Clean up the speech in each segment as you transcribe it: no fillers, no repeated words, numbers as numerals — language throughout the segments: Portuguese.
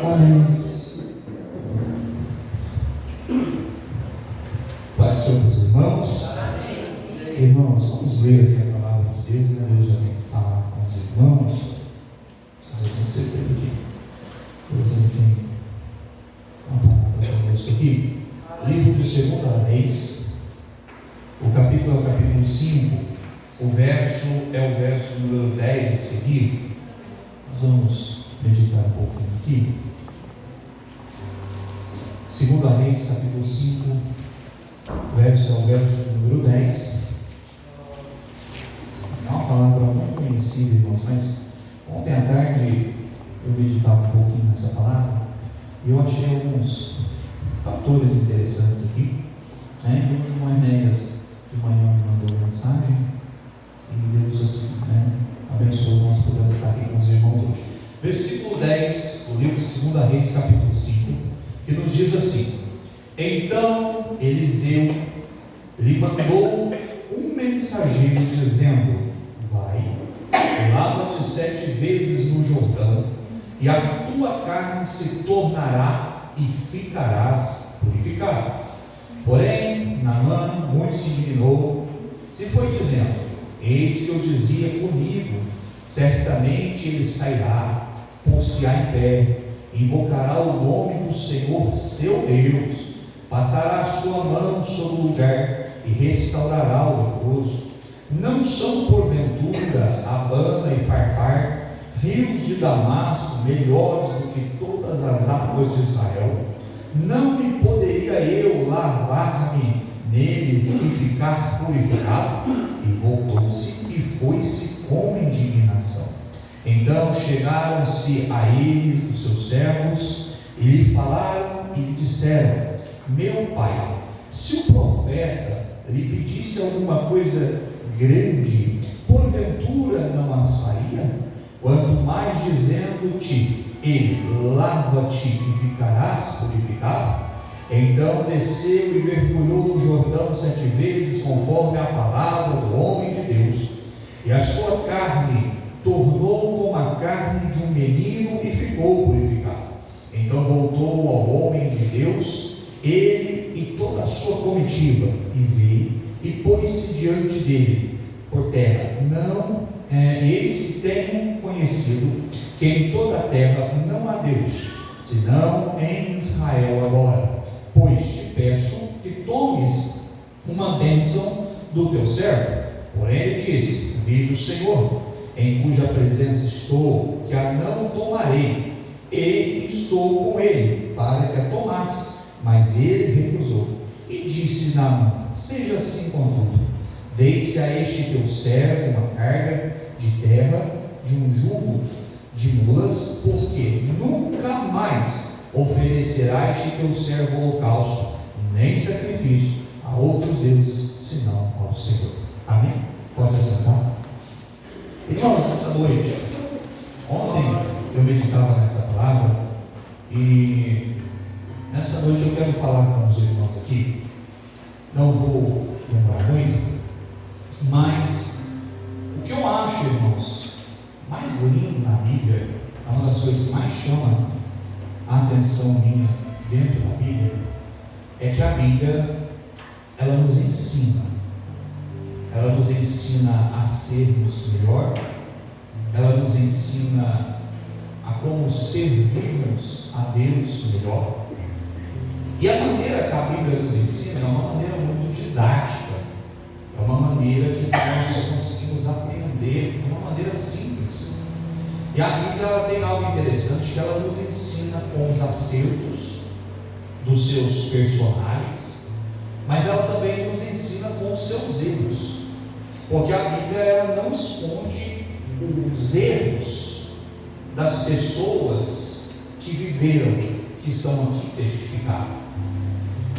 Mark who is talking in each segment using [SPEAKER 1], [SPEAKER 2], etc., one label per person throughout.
[SPEAKER 1] Amém. Pai, somos irmãos. Amém. Irmãos, vamos ler aqui a palavra de Deus, né? Deus já vem falar com os irmãos. Mas eu tenho certeza que Deus tem uma palavra conosco aqui. Livro de 2 Reis, o capítulo é o capítulo 5, o verso é o verso número 10 a seguir. Nós vamos meditar um pouquinho aqui. 2 Reis, capítulo 5, verso é o verso número 10. É uma palavra muito conhecida, irmãos, mas ontem à tarde eu meditava um pouquinho nessa palavra e eu achei alguns fatores interessantes aqui. Hoje o irmão Enéas de manhã me mandou mensagem e Deus assim, abençoou nós podemos estar aqui com os irmãos hoje. Versículo 10, do livro de 2 Reis, capítulo 5, que nos diz assim: Então Eliseu lhe mandou um mensageiro dizendo: Vai, lava-te 7 vezes no Jordão, e a tua carne se tornará e ficarás purificado. Porém, Naamã muito se indignou, se foi dizendo: Eis que eu dizia comigo, certamente ele sairá, pôr-se-á em pé, invocará o nome do Senhor seu Deus, passará a sua mão sobre o lugar e restaurará o repouso. Não são porventura Abana e Farpar, rios de Damasco, melhores do que todas as águas de Israel? Não me poderia eu lavar-me neles e ficar purificado? E voltou-se e foi-se com indignação. Então chegaram-se a ele os seus servos e lhe falaram e lhe disseram: Meu pai, se o profeta lhe pedisse alguma coisa grande, porventura não as faria? Quanto mais dizendo-te ele: lava-te e ficarás purificado? Então desceu e mergulhou no Jordão 7 vezes, conforme a palavra do homem de Deus, e a sua carne tornou como a carne de um menino e ficou purificado. Então voltou ao homem de Deus, ele e toda a sua comitiva, e veio e pôs-se diante dele por terra. Eis que tenho conhecido que em toda a terra não há Deus, senão em Israel agora. Pois te peço que tomes uma bênção do teu servo. Porém ele disse: Vive o Senhor, em cuja presença estou, que a não tomarei. E estou com ele, para que a tomasse. Mas ele recusou. E disse Naamã: Seja assim contudo, dê-se a este teu servo uma carga de terra, de um jugo de mulas, porque nunca mais oferecerá este teu servo holocausto, nem sacrifício a outros deuses, senão ao Senhor. Amém? Pode assentar. Irmãos, nessa noite, ontem eu meditava nessa palavra, e nessa noite eu quero falar com os irmãos aqui. Não vou demorar muito, mas o que eu acho, irmãos, mais lindo na Bíblia, é uma das coisas que mais chama a atenção minha dentro da Bíblia, é que a Bíblia, ela nos ensina a sermos melhor, ela nos ensina a como servirmos a Deus melhor. E a maneira que a Bíblia nos ensina é uma maneira muito didática, é uma maneira que nós conseguimos aprender de uma maneira simples. E a Bíblia, ela tem algo interessante, que ela nos ensina com os acertos dos seus personagens, mas ela também nos ensina com os seus erros, porque a Bíblia, ela não esconde os erros das pessoas que viveram, que estão aqui testificados.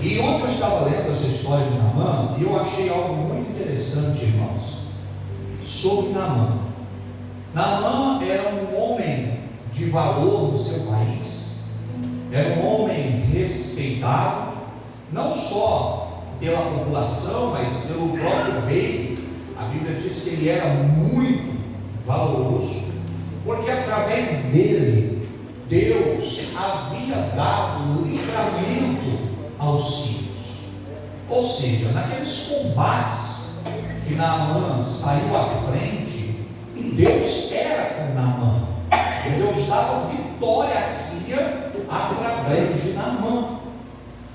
[SPEAKER 1] E ontem eu estava lendo essa história de Naamã e eu achei algo muito interessante, irmãos, sobre Naamã. Naamã era um homem de valor no seu país, era um homem respeitado, não só pela população, mas pelo próprio rei. A Bíblia diz que ele era muito valoroso, porque através dele Deus havia dado livramento aos sírios. Ou seja, naqueles combates que Naamã saiu à frente, Deus era com Naamã. Deus dava vitória à Síria através de Naamã.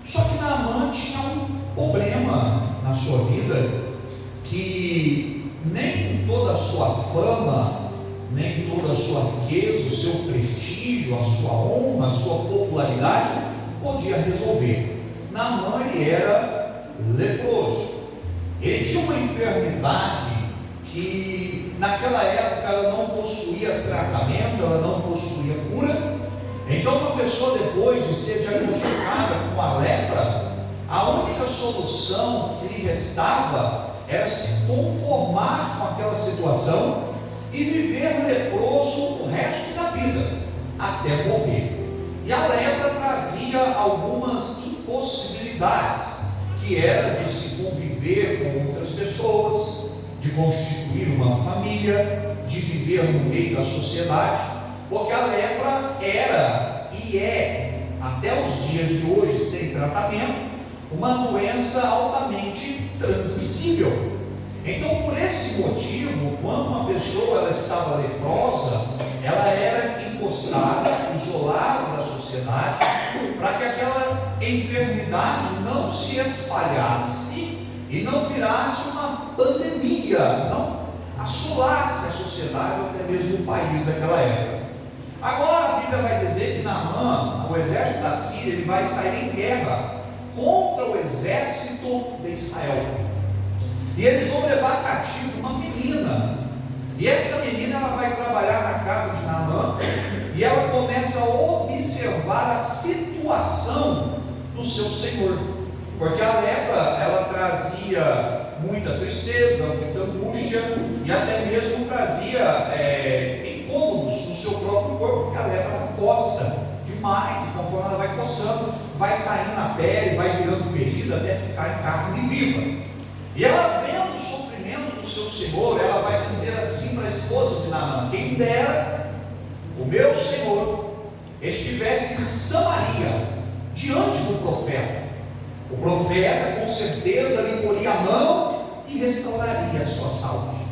[SPEAKER 1] Só que Naamã tinha um problema na sua vida, que nem toda a sua fama, nem toda a sua riqueza, o seu prestígio, a sua honra, a sua popularidade podia resolver. Naamã, ele era leproso. Ele tinha uma enfermidade que naquela época ela não possuía tratamento, ela não possuía cura. Então uma pessoa, depois de ser diagnosticada com a lepra, a única solução que lhe restava era se conformar com aquela situação e viver leproso o resto da vida, até morrer. E a lepra trazia algumas impossibilidades, que era de se conviver com outras pessoas, de constituir uma família, de viver no meio da sociedade, porque a lepra era e é, até os dias de hoje, sem tratamento, uma doença altamente transmissível. Então, por esse motivo, quando uma pessoa ela estava leprosa, ela era encostada, isolada da sociedade, para que aquela enfermidade não se espalhasse e não virasse uma pandemia, não assolasse a sociedade ou até mesmo o país daquela época. Agora a Bíblia vai dizer que Naamã, o exército da Síria, ele vai sair em guerra contra o exército de Israel. E eles vão levar cativo uma menina. E essa menina ela vai trabalhar na casa de Naamã, e ela começa a observar a situação do seu senhor, porque a lepra ela trazia muita tristeza, muita angústia, e até mesmo trazia incômodos no seu próprio corpo, porque a lepra ela coça demais, e conforme ela vai coçando, vai saindo na pele, vai virando ferida até ficar em carne viva. E ela, vendo o sofrimento do seu senhor, ela vai dizer assim para a esposa de Naamã: quem dera o meu senhor estivesse em Samaria, diante do profeta. O profeta com certeza lhe poria a mão e restauraria a sua saúde.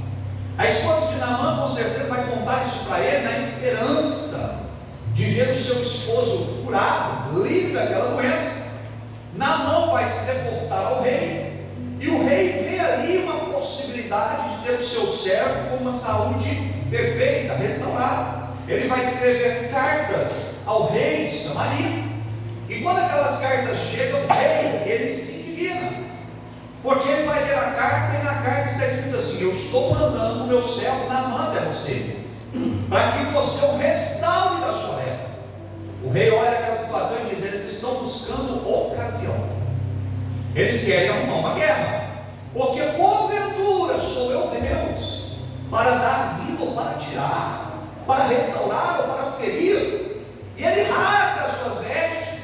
[SPEAKER 1] A esposa de Naamã com certeza vai contar isso para ele, na esperança de ver o seu esposo curado, livre daquela doença. Naamã vai se reportar ao rei, e o rei vê ali uma possibilidade de ter o seu servo com uma saúde perfeita, restaurada. Ele vai escrever cartas ao rei de Samaria, e quando aquelas cartas chegam, o rei, ele se indigna, porque ele vai ler a carta, e na carta está escrito assim: eu estou mandando o meu servo Naamã até você, para que você o restaure da sua lepra. O rei olha aquela situação e diz: eles estão buscando ocasião, eles querem arrumar uma guerra, porque porventura sou eu Deus para dar vida ou para tirar, para restaurar ou para ferir. E ele rasga as suas vestes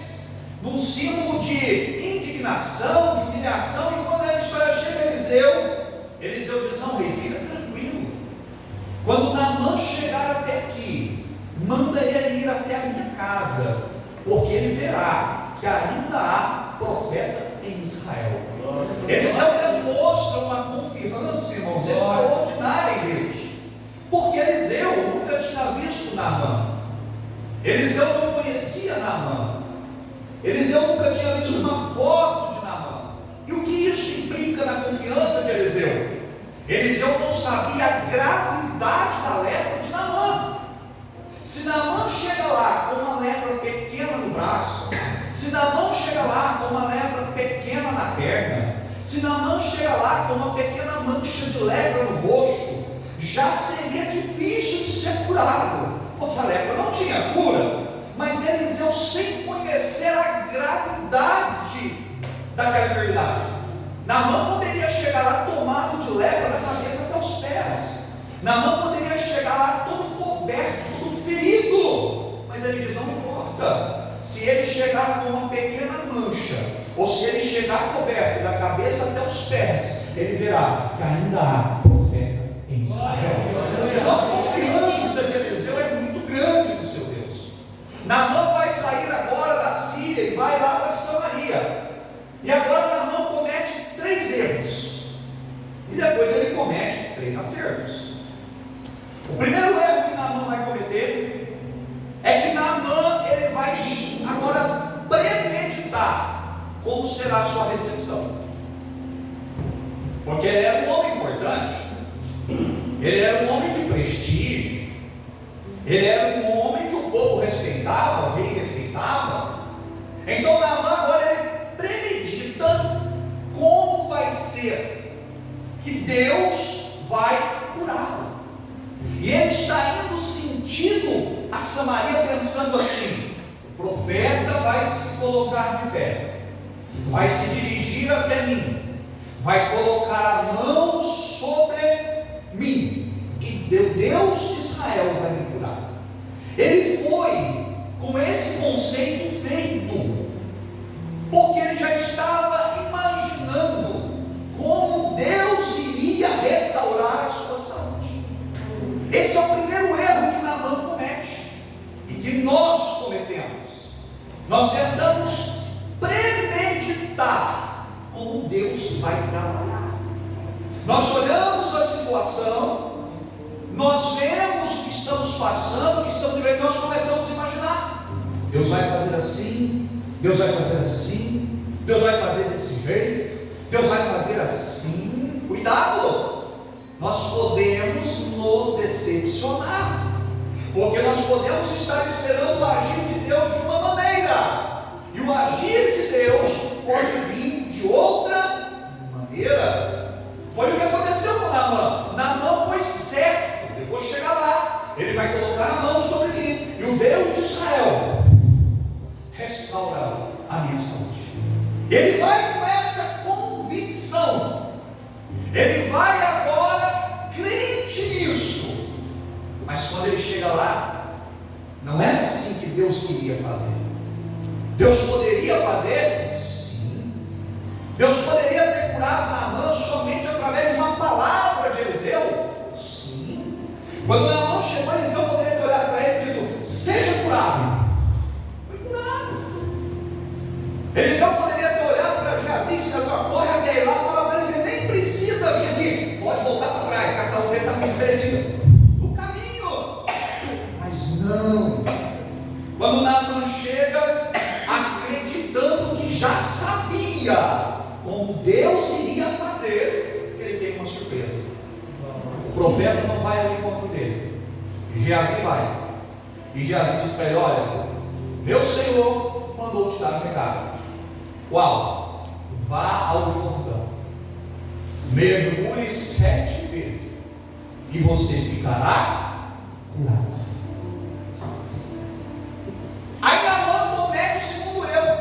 [SPEAKER 1] num símbolo de indignação, de humilhação. E quando essa história chega a Eliseu diz: não, rei, fica tranquilo, quando Naamã chegar até aqui, manda ele ir até a minha casa, porque ele verá que ainda há profeta em Israel. Eliseu demonstra uma confiança, irmãos, extraordinária em Deus, porque Eliseu nunca tinha visto Naamã, Eliseu não conhecia Naamã, Eliseu nunca tinha visto uma foto de Naamã. E o que isso implica na confiança de Eliseu? Eliseu não sabia a gravidade da lepra de Naamã. Se Naamã chega lá com uma lepra pequena no braço, se Naamã chega lá com uma lepra pequena na perna, se Naamã chega lá com uma pequena mancha de lepra no rosto, já seria difícil de ser curado, porque a lepra não tinha cura. Mas Eliseu, sem conhecer a gravidade daquela enfermidade, Naamã poderia chegar lá tomado de lepra da cabeça até os pés, Naamã poderia chegar lá todo coberto, todo ferido, mas ele diz: não importa, se ele chegar com uma pequena mancha, ou se ele chegar coberto da cabeça até os pés, ele verá que ainda há profeta em Israel. Então a confiança de Eliseu é muito grande no seu Deus. Na
[SPEAKER 2] como será a sua recepção. Porque ele era um homem importante, ele era um homem de prestígio, ele era um homem que o povo respeitava, o rei respeitava. Então Naamã agora ele premedita como vai ser que Deus vai curá-lo. E ele está indo sentido a Samaria, pensando assim: o profeta vai se colocar de pé, vai se dirigir até mim, vai colocar a mão sobre mim, e Deus de Israel vai me curar. Ele foi com esse conceito feito, porque ele já estava imaginando como Deus iria restaurar a sua saúde. Esse é o primeiro erro que Naamã comete, e que nós cometemos. Nós tentamos premeditar como Deus vai trabalhar. Nós olhamos a situação, nós vemos o que estamos passando, o que estamos vivendo, nós começamos a imaginar: Deus vai fazer assim, Deus vai fazer assim, Deus vai fazer desse jeito, Deus vai fazer assim. Cuidado! Nós podemos nos decepcionar, porque nós podemos estar esperando o agir de Deus de uma maneira, e o agir de Deus pode vir de outra maneira. Foi o que aconteceu com Naamã. Naamã foi certo: eu vou chegar lá, ele vai colocar a mão sobre mim, e o Deus de Israel restaura a minha saúde. Ele vai com essa convicção, ele vai agora crente nisso. Mas quando ele chega lá, não era assim que Deus queria fazer. Deus poderia fazer? Sim. Deus poderia ter curado Naamã somente através de uma palavra de Eliseu? Sim. Quando Naamã chegou, Eliseu poderia ter olhado para ele e dito: seja curado. Foi curado. Eliseu poderia ter olhado para Geazi e disse: corre até lá, fala para ele que nem precisa vir aqui, pode voltar para trás, que a saúde dele está muito estabelecida no caminho. Mas não. Quando Naamã chega, acreditando que já sabia como Deus iria fazer, ele tem uma surpresa. O profeta não vai ao encontro dele, Geazi vai. E Geazi diz para ele: olha, meu Senhor mandou te dar um recado. Qual? Vá ao Jordão, mergulhe 7 vezes, e você ficará curado. Aí Naamã comete o segundo erro,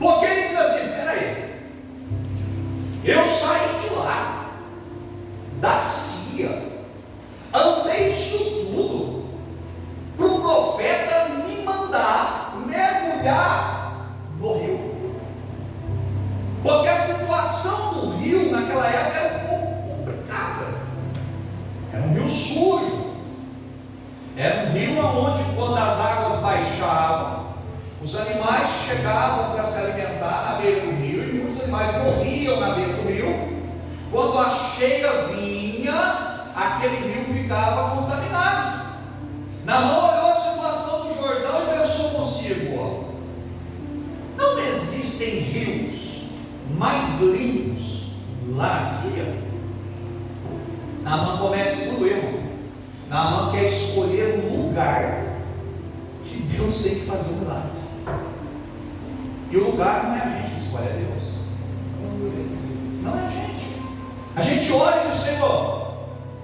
[SPEAKER 2] porque ele diz assim: peraí, eu saí de lá, da Síria, andei isso tudo, para o profeta me mandar mergulhar no rio. Porque a situação do rio naquela época era um pouco complicada. Era um rio sujo, era um rio onde, quando as águas baixavam, os animais chegavam para se alimentar na beira do rio, e muitos animais morriam na beira do rio. Quando a cheia vinha, aquele rio ficava contaminado. Naamã olhou a situação do Jordão e pensou consigo: não existem rios mais limpos lá na Síria? Naamã comete o segundo erro. Naamã quer escolher um lugar que Deus tem que fazer um milagre. E o lugar não é a gente que escolhe, é Deus. Não é a gente. A gente olha e diz: Senhor,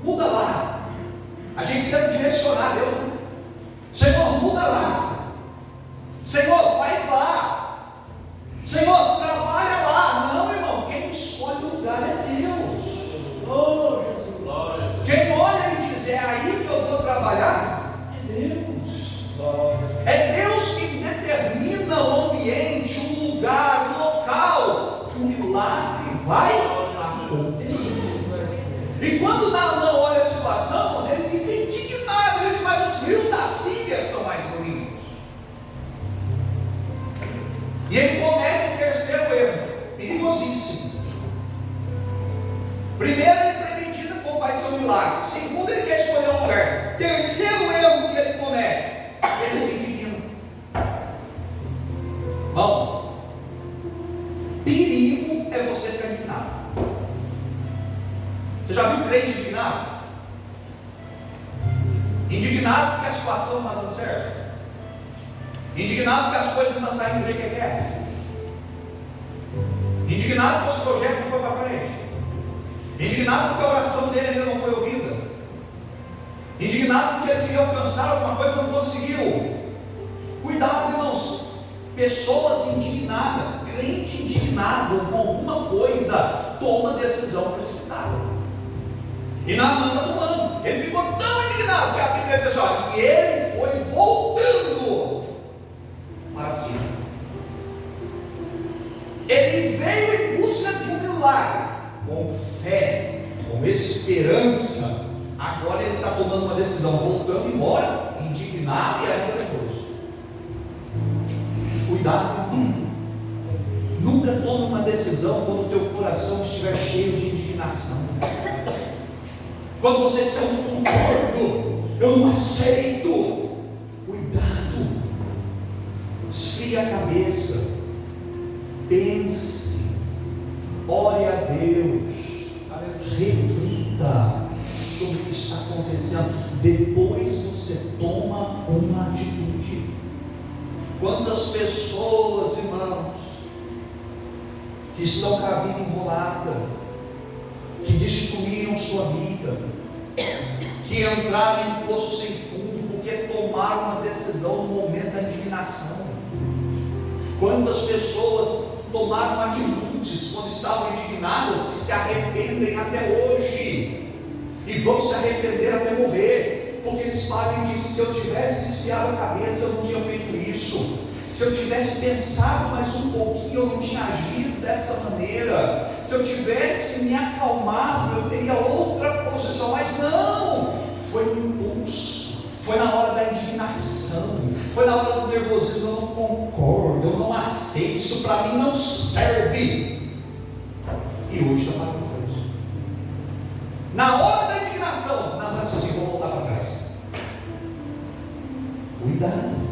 [SPEAKER 2] muda lá. A gente quer direcionar Deus. Senhor, muda lá. Senhor, faz lá. Senhor, trabalha lá. Não, irmão, quem escolhe o lugar é Deus. Oh, Jesus, glória. Quem olha e diz: é aí que eu vou trabalhar, é Deus. Glória. É Deus que determina o ambiente, o lugar, o local que o milagre vai acontecer. E quando Naamã olha a situação, ele fica indignado. Ele diz: mas os rios da Síria são mais bonitos. E ele comete o terceiro erro, perigosíssimo. Primeiro, ele premedita como vai ser o milagre. Segundo, ele quer escolher um lugar. Terceiro erro que ele comete, ele se indigna. Bom, Você já viu crente indignado? Indignado porque a situação não está dando certo. Indignado porque as coisas não estão saindo do jeito que quer. Indignado porque os projetos não foram para frente. Indignado porque a oração dele ainda não foi ouvida. Indignado porque ele queria alcançar alguma coisa e não conseguiu. Cuidado, irmãos. Pessoas indignadas, crente indignado com alguma coisa, toma decisão precipitada. E Naamã está tomando. Ele ficou tão indignado que a Bíblia diz: olha, e ele foi voltando para cima. Ele veio em busca de um milagre, com fé, com esperança. Agora ele está tomando uma decisão, voltando embora, indignado e ainda nervoso. Cuidado, nunca tome uma decisão quando o teu coração estiver cheio de indignação. Quando você disser: eu não concordo, eu não aceito. Cuidado, esfria a cabeça, pense, ore a Deus, reflita sobre o que está acontecendo. Depois você toma uma atitude. Quantas pessoas, irmãos, que estão com a vida enrolada, que destruíram sua vida, que entraram em poço sem fundo porque tomaram uma decisão no momento da indignação. Quantas pessoas tomaram atitudes quando estavam indignadas que se arrependem até hoje e vão se arrepender até morrer, porque eles falam e dizem: se eu tivesse esfiado a cabeça, eu não tinha feito isso. Se eu tivesse pensado mais um pouquinho, eu não tinha agido dessa maneira. Se eu tivesse me acalmado, eu teria outra posição. Mas não, foi no impulso, foi na hora da indignação, foi na hora do nervosismo. Eu não concordo, eu não aceito, isso para mim não serve. E hoje está pagando por isso. Na hora da indignação, na noite assim: vou voltar para trás. Cuidado.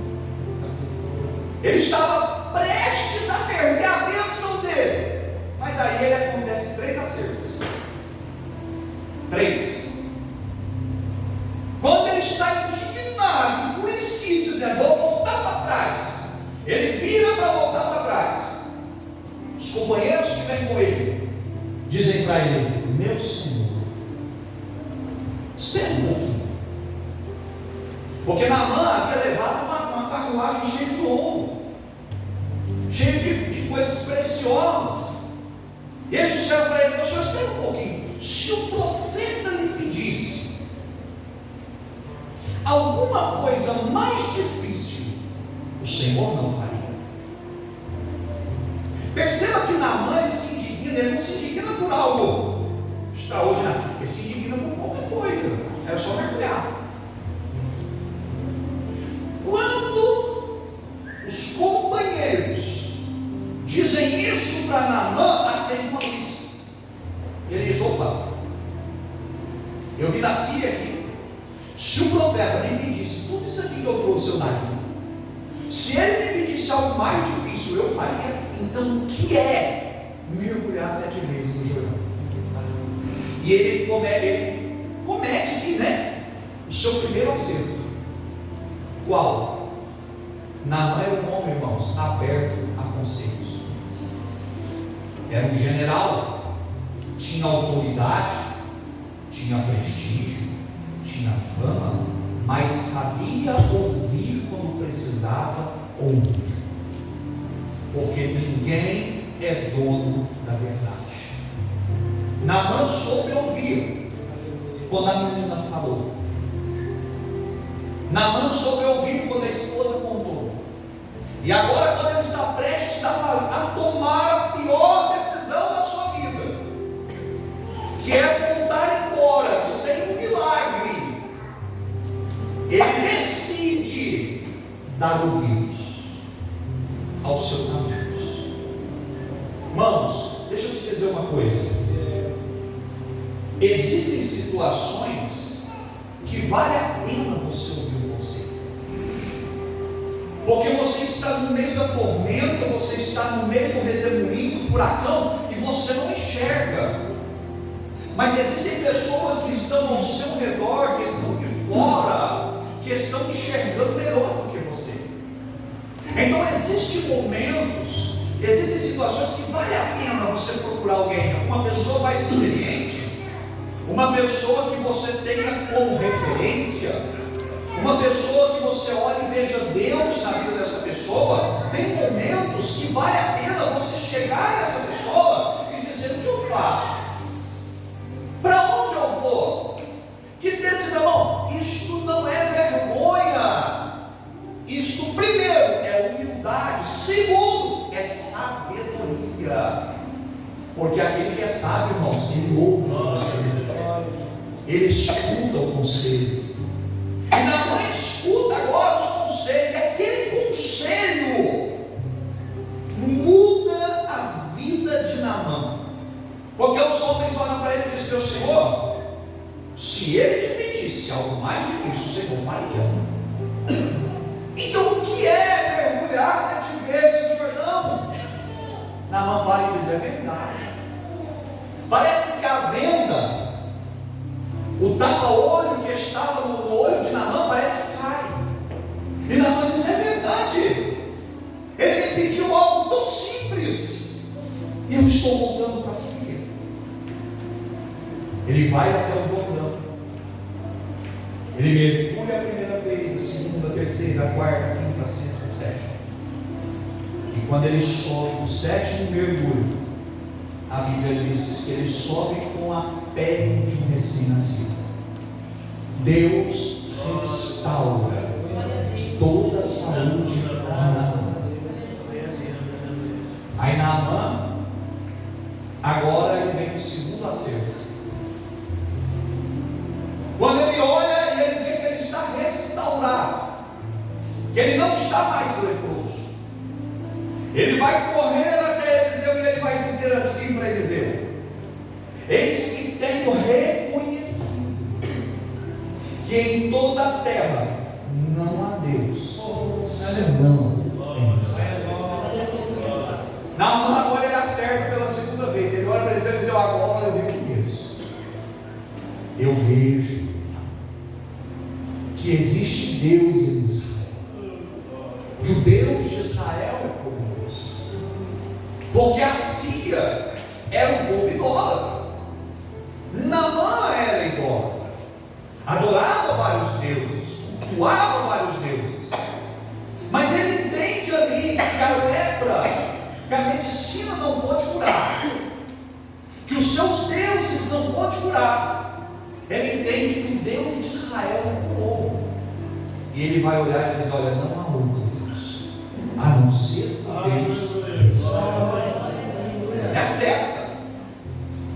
[SPEAKER 2] Ele estava prestes a perder a bênção dele, mas aí ele acontece 3 acertos. 3. Quando ele está indignado, enfurecido, dizendo: vou voltar para trás, ele vira para voltar para trás. Os companheiros que vêm com ele dizem para ele: meu Senhor, espere um pouquinho, porque Naamã havia levado uma carruagem cheia de ouro, cheio de coisas preciosas. E eles disseram para ele: meu senhor, espera um pouquinho. Se o profeta lhe pedisse alguma coisa mais difícil, o Senhor não faria. Perceba que Naamã se indigna. Ele não se indigna por algo extraordinário, ele se indigna por qualquer coisa. Era só mergulhar. Quando os companheiros dizem isso para Naamã, acende uma luz. Ele diz: opa, eu vim da Síria aqui. Se o profeta me pedisse tudo isso aqui que eu trouxe, eu daria. Se ele me pedisse algo mais difícil, eu faria. Então o que é mergulhar 7 vezes no Jordão? E ele comete aqui, né, o seu primeiro acerto. Qual? Naamã era um homem, irmãos, aberto a conselhos. Era um general, tinha autoridade, tinha prestígio, tinha fama, mas sabia ouvir quando precisava ouvir, porque ninguém é dono da verdade. Naamã soube ouvir quando a menina falou. Naamã soube ouvir quando a esposa contou. E agora, quando ele está prestes a tomar a pior decisão da sua vida, que é voltar embora sem um milagre, ele decide dar ouvidos aos seus amigos. Irmãos, deixa eu te dizer uma coisa. Existem situações que vale a pena você ouvir o conselho, porque você está no meio da tormenta, você está no meio do redemoinho, do furacão, e você não enxerga. Mas existem pessoas que estão ao seu redor, que estão de fora, que estão enxergando melhor do que você. Então existem momentos, existem situações que vale a pena você procurar alguém, uma pessoa mais experiente, uma pessoa que você tenha como referência, uma pessoa que você olhe e veja Deus na vida dessa pessoa. Tem momentos que vale a pena você chegar a essa pessoa e dizer: o que eu faço? Para onde eu vou? Que decisão? Isto não é vergonha. Isto, primeiro, é humildade. Segundo, é sabedoria. Porque aquele que é sábio, irmãos, ele ouve o conselho, ele escuta o conselho. E não escuta agora os conselhos, é aquele conselho muda a vida de Naamã. Porque os homens olham para ele e dizem: meu Senhor, se ele te pedisse algo mais difícil, o Senhor faria. Então o que é mergulhar 7 vezes no Jordão? Naamã para e diz: é verdade. Parece que a venda, o tapa-olho que estava no olho de Naamã, parece que cai. E Naamã diz: é verdade. Ele me pediu algo tão simples e eu estou voltando para si. Ele vai até o Jordão, ele mergulha a primeira vez, a segunda, a terceira, a quarta, a quinta, a sexta, a sétima. E quando ele sobe o 7º mergulho, a Bíblia diz que ele sobe com a pele de um recém-nascido. Deus restaura toda a saúde de Naamã. Aí Naamã, agora ele vem o segundo acerto. Quando ele olha e ele vê que ele está restaurado, que ele não está mais leproso, ele vai correr até Eliseu e ele vai dizer assim para Eliseu: eis que tenho reconhecido que em toda a terra não há Deus senão em Israel. Naamã agora ele acerta pela segunda vez. Ele olha para Eliseu e diz: agora eu reconheço, eu vejo que existe Deus em Israel, que o Deus de Israel é poderoso. Porque a Síria era um povo idólatra, Naamã era idólatra, adorava vários deuses, cultuava vários deuses. Mas ele entende ali que a lepra, que a medicina não pode curar, que os seus deuses não podem curar. Ele entende que o Deus de Israel o curou. E ele vai olhar e diz: olha, não há outro Deus a não ser o Deus de Israel. Ele acerta.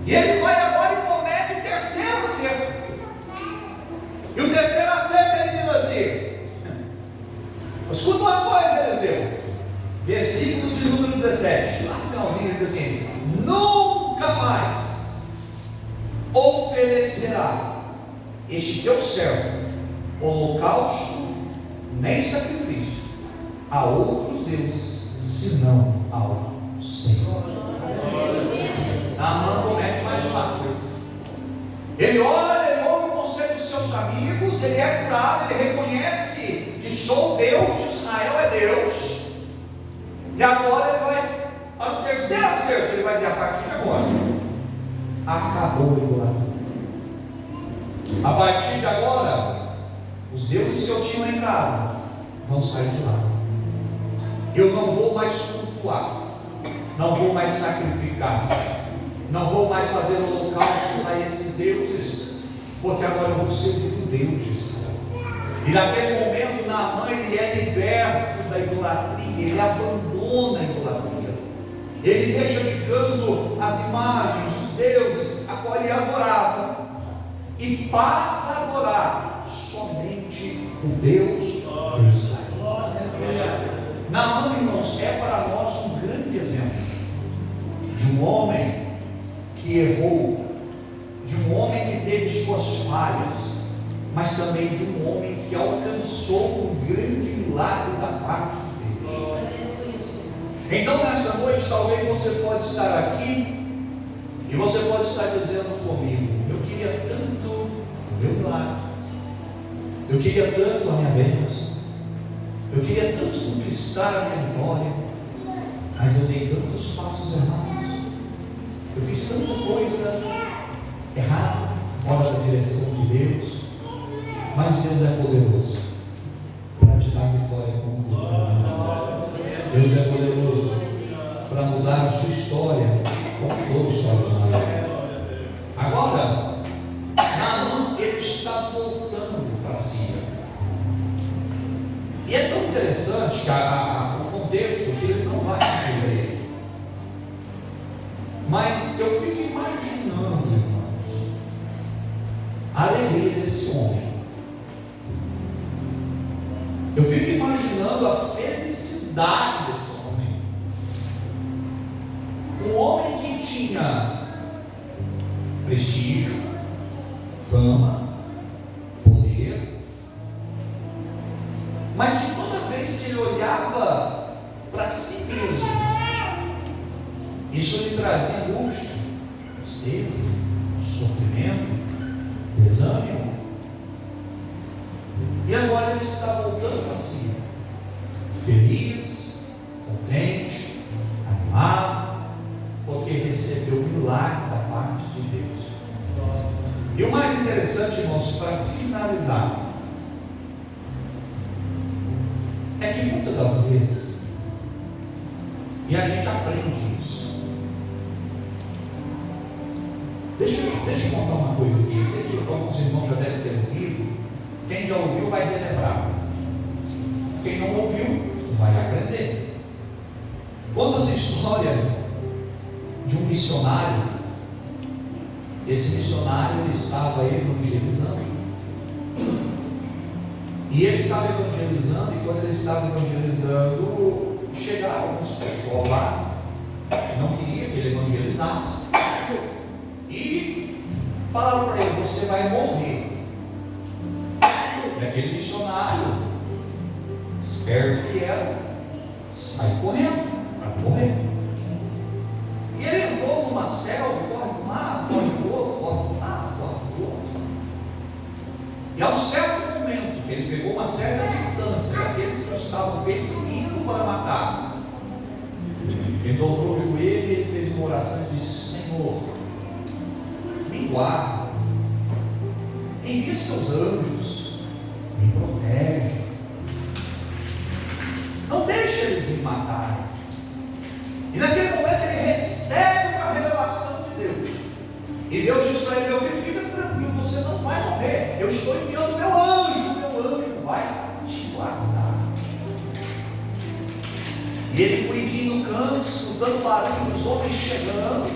[SPEAKER 2] E ele vai agora e comete o terceiro acerto. E o terceiro acerto ele diz assim: escuta uma coisa, Eliseu. Versículo de número 17. Lá no finalzinho ele diz assim: nunca mais oferecerá este teu servo holocausto nem sacrifício a outros deuses senão ao Senhor. Naamã comete mais um acerto. Ele olha, ele ouve o conselho dos seus amigos, ele é curado, ele reconhece que só o Deus de Israel é Deus. E agora ele vai, ao terceiro acerto, ele vai dizer: a partir de agora acabou a idolatria. A partir de agora, os deuses que eu tinha lá em casa vão sair de lá. Eu não vou mais cultuar, não vou mais sacrificar, não vou mais fazer holocaustos a esses deuses, porque agora eu vou servir o Deus de Israel. E naquele momento, Naamã, ele é liberto da idolatria, ele abandona a idolatria. Ele deixa de canto as imagens, os deuses a qual ele adorava, e passa a adorar somente o Deus de Israel. Naamã, irmãos, é para nós um grande exemplo de um homem que errou, de um homem que teve suas falhas, mas também de um homem que alcançou um grande milagre da parte de Deus. Então nessa noite talvez você pode estar aqui E você pode estar dizendo comigo: eu queria tanto o meu milagre, eu queria tanto a minha bênção, eu queria tanto conquistar a minha vitória, mas eu dei tantos passos errados, eu fiz tanta coisa errada, fora da direção de Deus. Mas Deus é poderoso para te dar vitória como Deus é poderoso para mudar a sua história, como toda história de Deus. Agora, Naamã, ele está voltando para Síria. E é tão interessante que o contexto que ele não vai dizer. Mas eu fico imaginando, irmãos, a alegria desse homem. Eu fico imaginando a felicidade desse homem. Um homem que tinha prestígio, fama, poder, mas que toda vez que ele olhava para si mesmo, isso lhe trazia angústia, tristeza, sofrimento, desânimo. E agora ele está voltando a si, feliz, contente, animado, porque recebeu o milagre da parte de Deus. E o mais interessante, irmãos, para finalizar, é que muitas das vezes, e a gente aprende isso. Deixa eu contar uma coisa aqui. Isso aqui, como os irmãos já devem ter ouvido. Quem já ouviu vai relembrar. Quem não ouviu vai aprender. Conta-se a história de um missionário. Esse missionário ele estava evangelizando. E ele estava evangelizando, e quando ele estava evangelizando, chegaram alguns pessoal lá que não queria que ele evangelizasse. E falaram para ele: você vai morrer. E aquele missionário, esperto que era, sai correndo para morrer. E ele entrou numa selva, corre para um lado, corre para o outro, corre para um lado, corre para o outro. E a um certo momento, ele pegou uma certa distância daqueles que estavam perseguindo para matar. Ele dobrou o joelho e ele fez uma oração e disse: Senhor, me guarda, envia seus anjos, me protege, não deixe eles me matarem. E naquele momento ele recebe uma revelação de Deus, e Deus diz para ele: meu filho, fica tranquilo, você não vai morrer, eu estou enviando meu anjo vai te guardar. E ele cuidinho no canto, escutando o barulho dos homens chegando,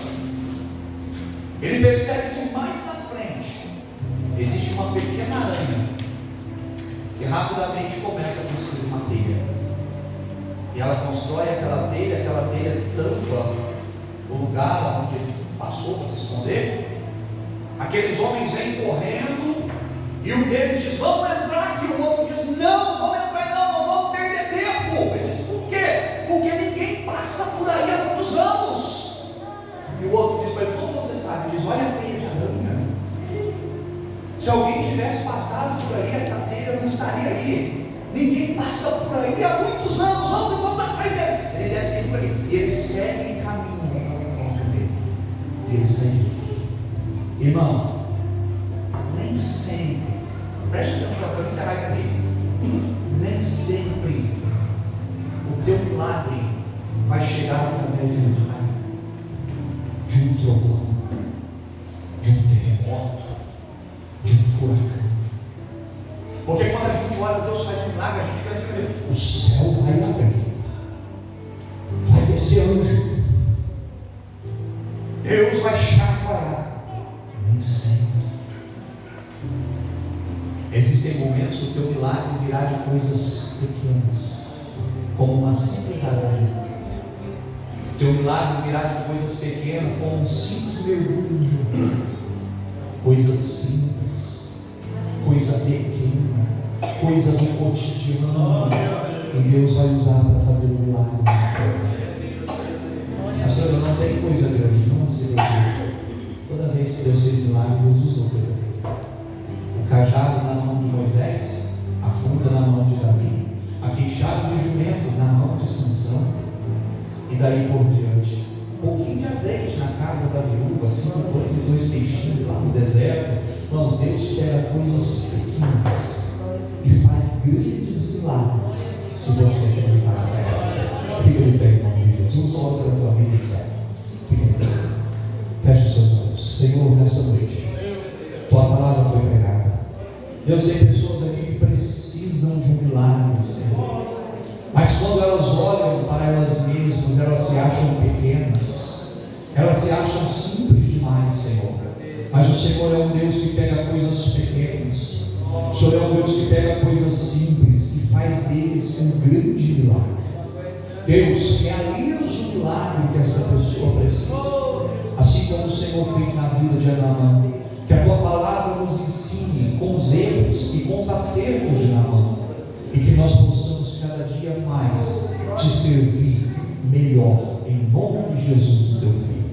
[SPEAKER 2] ele percebe que mais na frente existe uma pequena aranha que rapidamente começa a construir uma teia. E ela constrói aquela teia tampa o lugar onde ele passou para se esconder. Aqueles homens vêm correndo e um deles diz: vamos entrar aqui. O outro diz: não, vamos entrar não vamos perder tempo. Ele diz: por quê? Porque ninguém passa por aí há muitos anos. E o outro diz para ele: como você sabe? Ele diz: olha a teia de aranha. Se alguém tivesse passado por aí, essa teia não estaria aí. Ninguém passa por aí há muitos anos. Vamos atrás dele. Ele deve ter por aí. E ele segue caminho para o encontro dele. E ele segue. Irmão, nem sempre, preste atenção para encerrar isso aqui. Nem sempre o teu milagre vai chegar através de um raio, de um trovão, de um terremoto, de um furacão. Porque quando a gente olha, Deus faz um milagre, a gente fica assim: o céu vai abrir, vai descer anjo, Deus vai chacoalhar. Nem sempre. Existem momentos que o teu milagre virá de coisas pequenas, como uma simples aranha. O teu milagre virá de coisas pequenas, como um simples mergulho no rio. Coisas simples, coisa pequena, coisa do cotidiano, e Deus vai usar para fazer o milagre. Pastor, não tem coisa grande, não se vê.
[SPEAKER 1] Toda vez que Deus fez milagre, Deus usou coisa dele. O cajado na mão de Moisés, a funda na mão de Davi, a queixada de jumento na mão de Sansão, e daí por diante. Um pouquinho de azeite na casa da viúva, 5 pães e 2 peixinhos lá no deserto. Irmãos, Deus pega coisas pequenas e faz grandes milagres se você acreditar nessa palavra. Fica de pé em nome de Jesus, olha para a tua vida e serve. Fica de pé. Feche os seus olhos. Senhor, nessa noite, tua palavra foi pregada. Deus, tem pessoas aqui que precisam de um milagre, Senhor. Mas quando elas olham para elas mesmas, elas se acham pequenas, elas se acham simples demais, Senhor. Mas o Senhor é um Deus que pega coisas pequenas, o Senhor é um Deus que pega coisas simples e faz deles um grande milagre. Deus, realiza o milagre que essa pessoa precisa, assim como o Senhor fez na vida de Naamã. Que a tua palavra nos ensine com os erros e com os acertos de Naamã, e que nós possamos cada dia mais te servir melhor, em nome de Jesus, o teu Filho.